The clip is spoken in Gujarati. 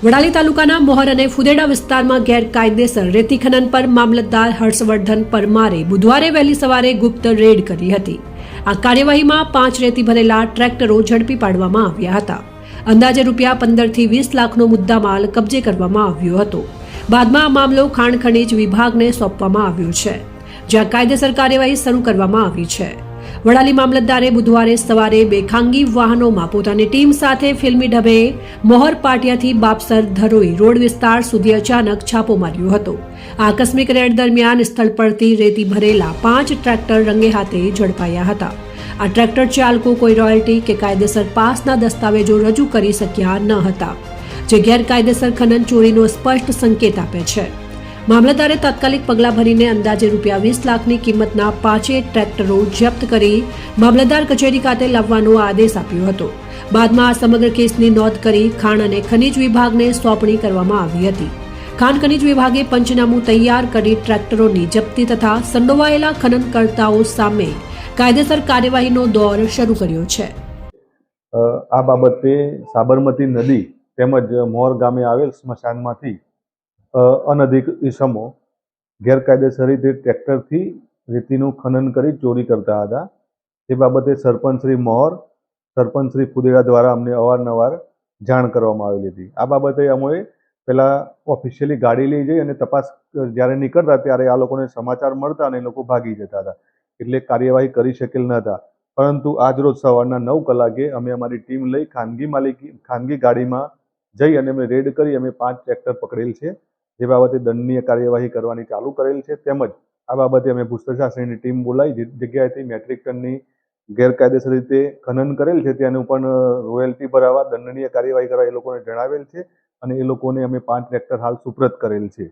વડાલી તાલુકાના મોહર અને ફુદેડા વિસ્તારમાં ગેરકાયદેસર રેતી ખનન પર મામલતદાર હર્ષવર્ધન પરમારે બુધવારે વહેલી સવારે ગુપ્ત રેડ કરી હતી। આ કાર્યવાહીમાં 5 રેતી ભરેલા ટ્રેક્ટરો ઝડપી પાડવામાં આવ્યા હતા। અંદાજે રૂપિયા 15 થી 20 લાખનો મુદ્દામાલ કબજે કરવામાં આવ્યો હતો। બાદમાં આ મામલો ખાણ ખનીજ વિભાગને સોંપવામાં આવ્યો છે, જ્યાં કાયદેસર કાર્યવાહી શરૂ કરવામાં આવી છે। વડાલી મામલતદારે બુધવારે સવારે 2 ખાનગી વાહનોમાં પોતાની ટીમ સાથે ફિલ્મી ઢબે મોહર પાટિયાથી બાપસર ધરોઈ રોડ વિસ્તાર સુધી અચાનક છાપો માર્યો હતો। આ આકસ્મિક રેડ દરમિયાન સ્થળ પરથી રેતી ભરેલા 5 ટ્રેક્ટર રંગે હાથે ઝડપાયા હતા। આ ટ્રેક્ટર ચાલકો કોઈ રોયલ્ટી કે કાયદેસર પાસના દસ્તાવેજો રજૂ કરી શક્યા ન હતા, જે ગેરકાયદેસર ખનન ચોરીનો સ્પષ્ટ સંકેત આપે છે। મામલતદારે તાત્કાલિક પગલાં ભરીને અંદાજે રૂપિયા 20 લાખની કિંમતના 5 ટ્રેક્ટરો જપ્ત કરી મામલતદાર કચેરી ખાતે લાવવાનો આદેશ આપ્યો હતો। બાદમાં આ સમગ્ર કેસની નોંધ કરી ખાણ અને ખનીજ વિભાગને સોંપણી કરવામાં આવી હતી। ખાણ ખનીજ વિભાગે પંચનામું તૈયાર કરી ટ્રેક્ટરોની જપ્તી તથા સંડોવાયેલા ખનનકર્તાઓ સામે કાયદેસર કાર્યવાહીનો દોર શરૂ કર્યો છે। આ બાબતે સાબરમતી નદી તેમજ મોર ગામે આવેલ સ્મશાનમાંથી અનધિકૃત ઇસમો ગેરકાયદેસર રીતે ટ્રેક્ટરથી રેતીનું ખનન કરી ચોરી કરતા હતા। તે બાબતે સરપંચ શ્રી મોહર, સરપંચ શ્રી ફુદેડા દ્વારા અમને અવારનવાર જાણ કરવામાં આવેલી હતી। આ બાબતે અમે પહેલાં ઓફિશિયલી ગાડી લઈ જઈ અને તપાસ જ્યારે નીકળતા ત્યારે આ લોકોને સમાચાર મળતા અને એ લોકો ભાગી જતા હતા, એટલે કાર્યવાહી કરી શકેલ ન હતા। પરંતુ આજરોજ સવારના 9 કલાકે અમે અમારી ટીમ લઈ ખાનગી ગાડીમાં જઈ અને અમે રેડ કરી અમે 5 ટ્રેક્ટર પકડેલ છે, જે બાબતે દંડનીય કાર્યવાહી કરવાની ચાલુ કરેલ છે। તેમજ આ બાબતે અમે ભ્રષ્ટાચારની ટીમ બોલાવી જે જગ્યાએથી મેટ્રિક ટનની ગેરકાયદેસર રીતે ખનન કરેલ છે તેનું પણ રોયલ્ટી ભરાવા દંડનીય કાર્યવાહી કરવા એ લોકોને જણાવેલ છે અને એ લોકોને અમે 5 ટ્રેક્ટર હાલ સુપ્રત કરેલ છે।